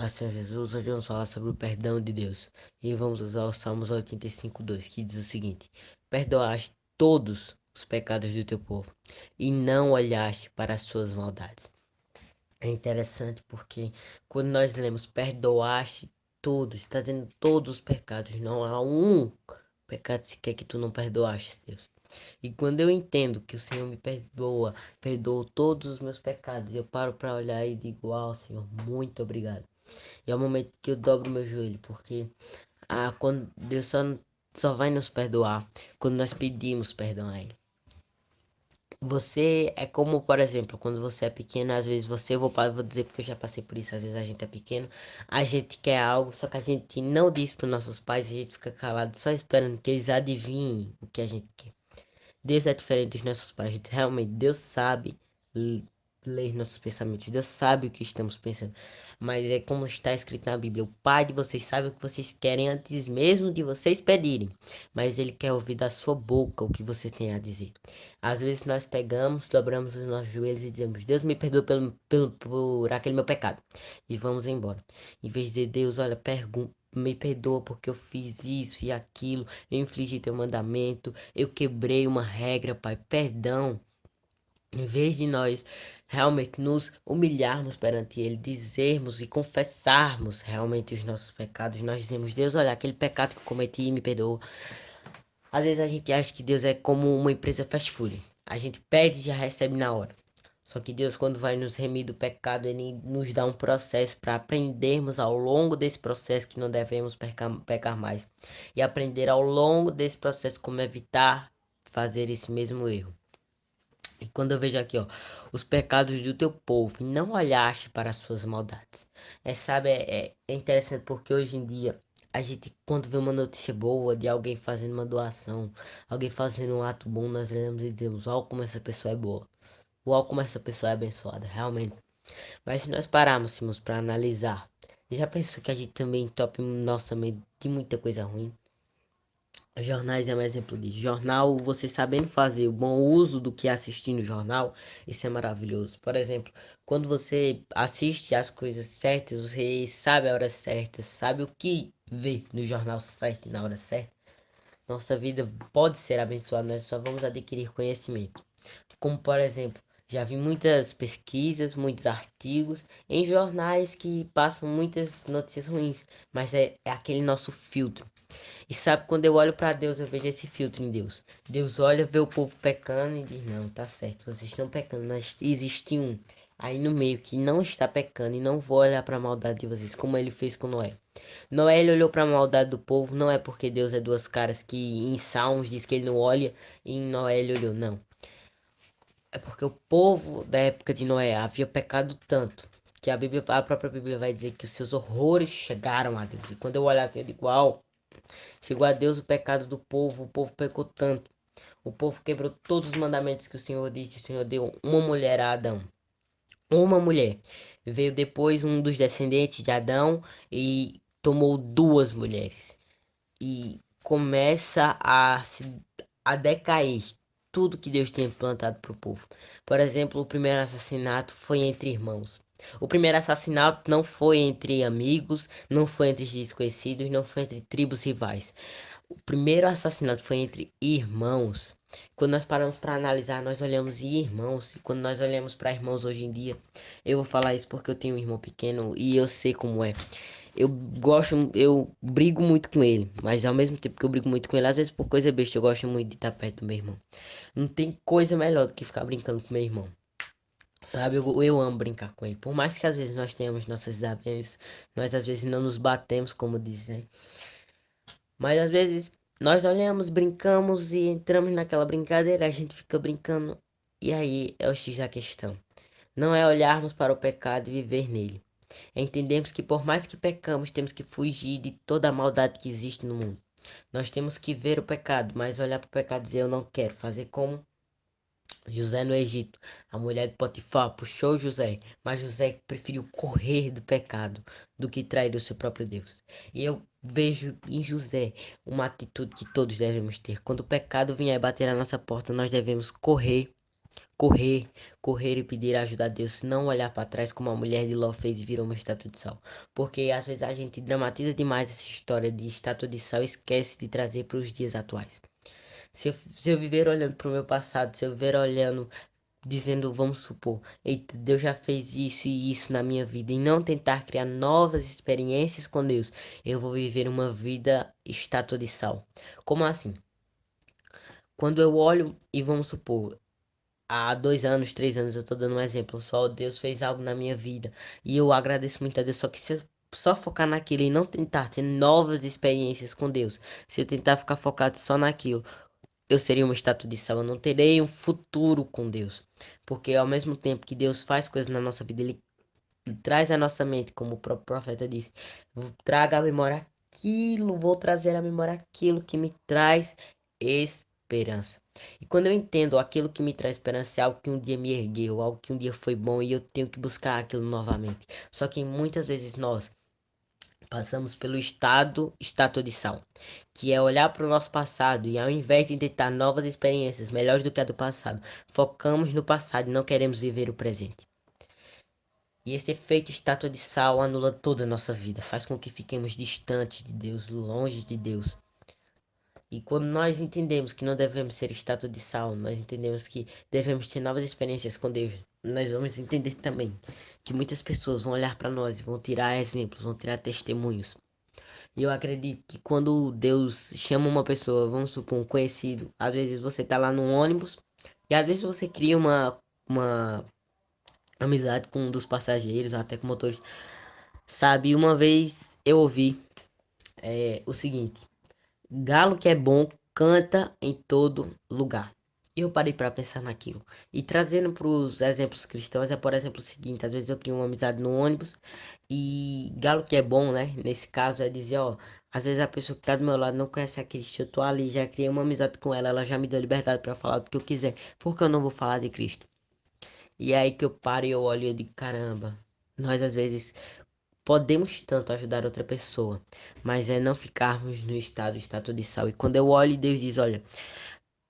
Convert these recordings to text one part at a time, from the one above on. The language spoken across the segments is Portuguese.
Paz, Senhor Jesus, hoje vamos falar sobre o perdão de Deus. E vamos usar o Salmos 85:2, que diz o seguinte: Perdoaste todos os pecados do teu povo, e não olhaste para as suas maldades. É interessante porque quando nós lemos perdoaste todos, está dizendo todos os pecados, não há um pecado sequer que tu não perdoaste, Deus. E quando eu entendo que o Senhor me perdoa, perdoou todos os meus pecados, eu paro para olhar e digo: Senhor, muito obrigado. E é o momento que eu dobro meu joelho, porque quando Deus só vai nos perdoar quando nós pedimos perdão a Ele. Você é como, por exemplo, quando você é pequeno, às vezes vou dizer porque eu já passei por isso, às vezes a gente é pequeno, a gente quer algo, só que a gente não diz para os nossos pais, a gente fica calado só esperando que eles adivinhem o que a gente quer. Deus é diferente dos nossos pais. Realmente, Deus sabe ler nossos pensamentos. Deus sabe o que estamos pensando. Mas é como está escrito na Bíblia: o Pai de vocês sabe o que vocês querem antes mesmo de vocês pedirem. Mas Ele quer ouvir da sua boca o que você tem a dizer. Às vezes nós pegamos, dobramos os nossos joelhos e dizemos: Deus me perdoa por aquele meu pecado. E vamos embora. Em vez de dizer: Deus, olha, me perdoa porque eu fiz isso e aquilo, eu infringi teu mandamento, eu quebrei uma regra, Pai, perdão. Em vez de nós realmente nos humilharmos perante Ele, dizermos e confessarmos realmente os nossos pecados, nós dizemos: Deus, olha, aquele pecado que eu cometi, me perdoa. Às vezes a gente acha que Deus é como uma empresa fast food. A gente pede e já recebe na hora. Só que Deus, quando vai nos remir do pecado, Ele nos dá um processo para aprendermos ao longo desse processo que não devemos pecar mais. E aprender ao longo desse processo como evitar fazer esse mesmo erro. E quando eu vejo aqui, ó, os pecados do teu povo, e não olhaste para as suas maldades. É interessante porque hoje em dia, a gente, quando vê uma notícia boa de alguém fazendo uma doação, alguém fazendo um ato bom, nós lemos e dizemos: Ó, como essa pessoa é boa. Uau, como essa pessoa é abençoada, realmente. Mas se nós parássemos para analisar, já pensou que a gente também tope nossa mente de muita coisa ruim? Jornais é um exemplo disso. Jornal, você sabendo fazer o bom uso do que assistir no jornal, isso é maravilhoso. Por exemplo, quando você assiste as coisas certas, você sabe a hora certa, sabe o que ver no jornal certo e na hora certa. Nossa vida pode ser abençoada, nós só vamos adquirir conhecimento. Como por exemplo, já vi muitas pesquisas, muitos artigos em jornais que passam muitas notícias ruins, mas é aquele nosso filtro. E sabe, quando eu olho para Deus, eu vejo esse filtro em Deus. Deus olha, vê o povo pecando e diz: Não, tá certo, vocês estão pecando, mas existe um aí no meio que não está pecando e não vou olhar para a maldade de vocês, como ele fez com Noé. Noé ele olhou para a maldade do povo, não é porque Deus é duas caras que em Salmos diz que ele não olha e em Noé ele olhou, não. É porque o povo da época de Noé havia pecado tanto que a própria Bíblia vai dizer que os seus horrores chegaram a Deus. E quando eu olhar assim, eu digo: Uau, chegou a Deus o pecado do povo, o povo pecou tanto. O povo quebrou todos os mandamentos que o Senhor disse. O Senhor deu uma mulher a Adão. Uma mulher. Veio depois um dos descendentes de Adão e tomou duas mulheres. E começa a decair tudo que Deus tinha plantado para o povo. Por exemplo, o primeiro assassinato foi entre irmãos. O primeiro assassinato não foi entre amigos, não foi entre desconhecidos, não foi entre tribos rivais. O primeiro assassinato foi entre irmãos. Quando nós paramos para analisar, nós olhamos irmãos. E quando nós olhamos para irmãos hoje em dia, eu vou falar isso porque eu tenho um irmão pequeno e eu sei como é. Eu brigo muito com ele, mas ao mesmo tempo que eu brigo muito com ele, às vezes por coisa besta, eu gosto muito de estar perto do meu irmão. Não tem coisa melhor do que ficar brincando com meu irmão. Sabe, eu amo brincar com ele. Por mais que às vezes nós tenhamos nossas desavenças, nós às vezes não nos batemos, como dizem. Mas às vezes nós olhamos, brincamos e entramos naquela brincadeira, a gente fica brincando. E aí é o X da questão. Não é olharmos para o pecado e viver nele. É entendermos que por mais que pecamos, temos que fugir de toda a maldade que existe no mundo. Nós temos que ver o pecado, mas olhar para o pecado e dizer: Eu não quero. Fazer como José no Egito. A mulher de Potifar puxou José, mas José preferiu correr do pecado do que trair o seu próprio Deus. E eu vejo em José uma atitude que todos devemos ter. Quando o pecado vier bater na nossa porta, nós devemos correr correr, correr e pedir ajuda a Deus, não olhar para trás como a mulher de Ló fez e virou uma estátua de sal. Porque às vezes a gente dramatiza demais essa história de estátua de sal e esquece de trazer para os dias atuais. Se eu viver olhando para o meu passado, se eu viver olhando, dizendo, vamos supor, eita, Deus já fez isso e isso na minha vida, e não tentar criar novas experiências com Deus, eu vou viver uma vida estátua de sal. Como assim? Quando eu olho e vamos supor, há 2 anos, 3 anos, eu tô dando um exemplo, só Deus fez algo na minha vida e eu agradeço muito a Deus, só que se eu só focar naquilo e não tentar ter novas experiências com Deus, se eu tentar ficar focado só naquilo, eu seria uma estátua de sal, eu não terei um futuro com Deus. Porque ao mesmo tempo que Deus faz coisas na nossa vida, Ele traz à nossa mente, como o próprio profeta disse, traga à memória aquilo, vou trazer à memória aquilo que me traz esperança. E quando eu entendo aquilo que me traz esperança é algo que um dia me ergueu, algo que um dia foi bom e eu tenho que buscar aquilo novamente. Só que muitas vezes nós passamos pelo estado estátua de sal, que é olhar para o nosso passado e ao invés de tentar novas experiências melhores do que a do passado, focamos no passado e não queremos viver o presente. E esse efeito estátua de sal anula toda a nossa vida, faz com que fiquemos distantes de Deus, longe de Deus. E quando nós entendemos que não devemos ser estátua de sal, nós entendemos que devemos ter novas experiências com Deus, nós vamos entender também que muitas pessoas vão olhar para nós e vão tirar exemplos, vão tirar testemunhos. E eu acredito que quando Deus chama uma pessoa, vamos supor, um conhecido, às vezes você tá lá no ônibus e às vezes você cria uma amizade com um dos passageiros, até com motores. Sabe, uma vez eu ouvi o seguinte: galo que é bom canta em todo lugar. E eu parei para pensar naquilo. E trazendo para os exemplos cristãos, é por exemplo o seguinte: às vezes eu crio uma amizade no ônibus e galo que é bom, né? Nesse caso é dizer, ó, às vezes a pessoa que tá do meu lado não conhece a Cristo, eu tô ali, já criei uma amizade com ela, ela já me deu liberdade para falar do que eu quiser, porque eu não vou falar de Cristo? E é aí que eu paro e eu olho e digo, caramba, nós às vezes podemos tanto ajudar outra pessoa, mas é não ficarmos no estado de sal. E quando eu olho e Deus diz, olha,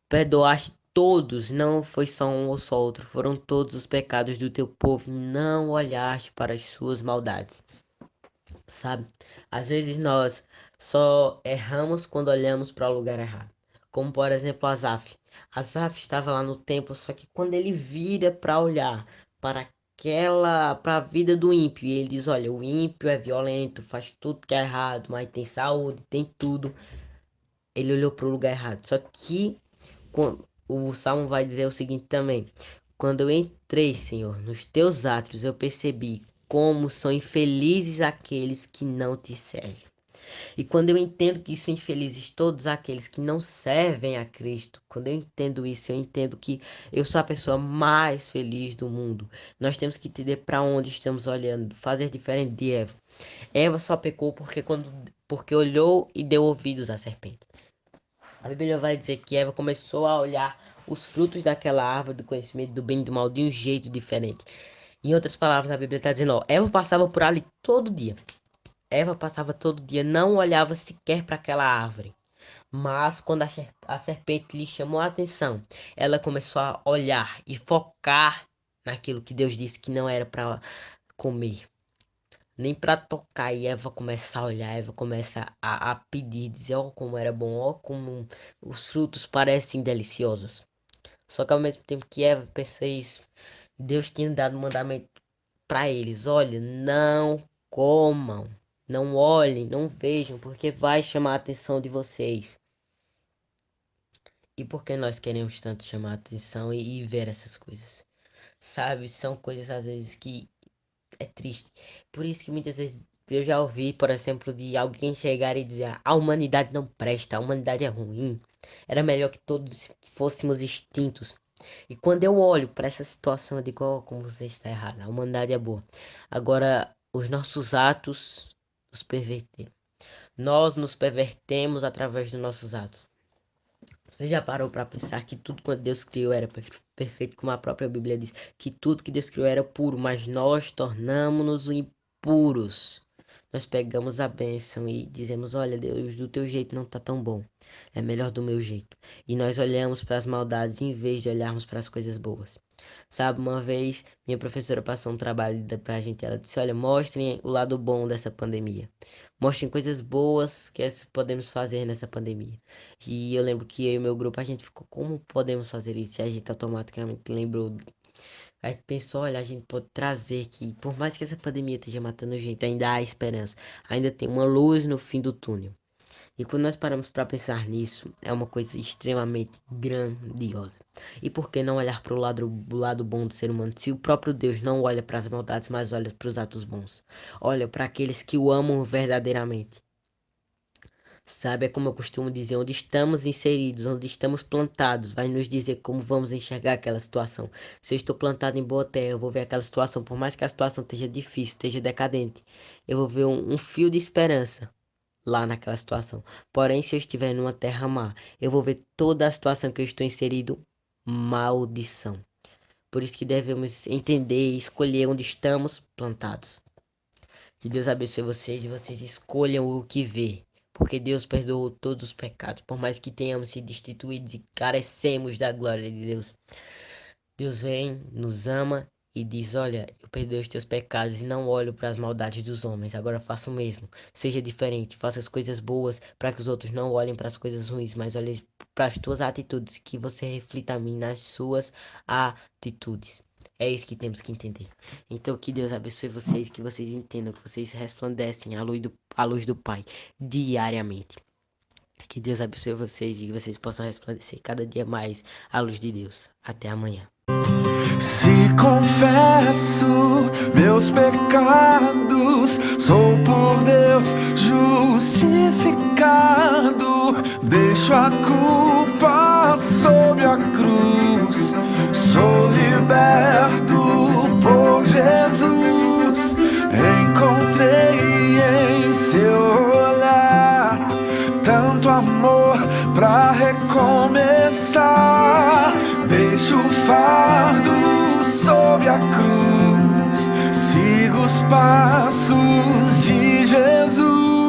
perdoaste todos, não foi só um ou só outro, foram todos os pecados do teu povo, não olhaste para as suas maldades, sabe? Às vezes nós só erramos quando olhamos para o lugar errado. Como por exemplo Asaf. Asaf estava lá no templo, só que quando ele vira para olhar para a vida do ímpio, e ele diz, olha, o ímpio é violento, faz tudo que é errado, mas tem saúde, tem tudo. Ele olhou para o lugar errado. Só que o Salmo vai dizer o seguinte também: quando eu entrei, Senhor, nos teus átrios, eu percebi como são infelizes aqueles que não te servem. E quando eu entendo que são infelizes todos aqueles que não servem a Cristo, quando eu entendo isso, eu entendo que eu sou a pessoa mais feliz do mundo. Nós temos que entender para onde estamos olhando, fazer diferente de Eva. Eva só pecou porque olhou e deu ouvidos à serpente. A Bíblia vai dizer que Eva começou a olhar os frutos daquela árvore do conhecimento do bem e do mal de um jeito diferente. Em outras palavras, a Bíblia está dizendo, ó, Eva passava por ali todo dia. Eva passava todo dia, não olhava sequer para aquela árvore. Mas quando a serpente lhe chamou a atenção, ela começou a olhar e focar naquilo que Deus disse que não era para comer, nem para tocar. E Eva começa a olhar, Eva começa a pedir, dizer, ó, como era bom, ó, como os frutos parecem deliciosos. Só que ao mesmo tempo que Eva pensa isso, Deus tinha dado um mandamento para eles: olha, não comam, não olhem, não vejam, porque vai chamar a atenção de vocês. E por que nós queremos tanto chamar a atenção e ver essas coisas? Sabe, são coisas às vezes que é triste. Por isso que muitas vezes eu já ouvi, por exemplo, de alguém chegar e dizer: a humanidade não presta, a humanidade é ruim. Era melhor que todos fôssemos extintos. E quando eu olho para essa situação, eu digo: oh, como você está errado, a humanidade é boa. Agora, os nossos atos nos perverteram. Nós nos pervertemos através dos nossos atos. Você já parou para pensar que tudo quanto Deus criou era perfeito, como a própria Bíblia diz, que tudo que Deus criou era puro, mas nós tornamos-nos impuros. nós pegamos a bênção e dizemos: olha, Deus, do teu jeito não tá tão bom, é melhor do meu jeito. E nós olhamos para as maldades em vez de olharmos para as coisas boas. Sabe, uma vez minha professora passou um trabalho pra gente, ela disse: olha, mostrem o lado bom dessa pandemia. Mostrem coisas boas que podemos fazer nessa pandemia. E eu lembro que eu e meu grupo, a gente ficou: como podemos fazer isso? E a gente automaticamente lembrou. Aí pensou: olha, a gente pode trazer que, por mais que essa pandemia esteja matando gente, ainda há esperança. Ainda tem uma luz no fim do túnel. E quando nós paramos para pensar nisso, é uma coisa extremamente grandiosa. E por que não olhar para o lado bom do ser humano? Se o próprio Deus não olha para as maldades, mas olha para os atos bons. Olha para aqueles que o amam verdadeiramente. Sabe, é como eu costumo dizer: onde estamos inseridos, onde estamos plantados, vai nos dizer como vamos enxergar aquela situação. Se eu estou plantado em boa terra, eu vou ver aquela situação, por mais que a situação esteja difícil, esteja decadente, eu vou ver um fio de esperança lá naquela situação. Porém, se eu estiver numa terra má, eu vou ver toda a situação que eu estou inserido maldição. Por isso que devemos entender e escolher onde estamos plantados. Que Deus abençoe vocês e vocês escolham o que ver. Porque Deus perdoou todos os pecados. Por mais que tenhamos sido destituídos e carecemos da glória de Deus. Deus vem, nos ama e diz: olha, eu perdoei os teus pecados e não olho para as maldades dos homens. Agora faça o mesmo. Seja diferente, faça as coisas boas para que os outros não olhem para as coisas ruins, mas olhem para as tuas atitudes, que você reflita a mim nas suas atitudes. É isso que temos que entender. Então, que Deus abençoe vocês, que vocês entendam, que vocês resplandecem a luz do Pai diariamente. Que Deus abençoe vocês e que vocês possam resplandecer cada dia mais a luz de Deus. Até amanhã. Se confesso meus pecados, sou por Deus justificado. Deixo a culpa sob a cruz, sou liberto por Jesus. Encontrei em seu olhar tanto amor pra recomeçar. Deixo o fardo sob a cruz, sigo os passos de Jesus.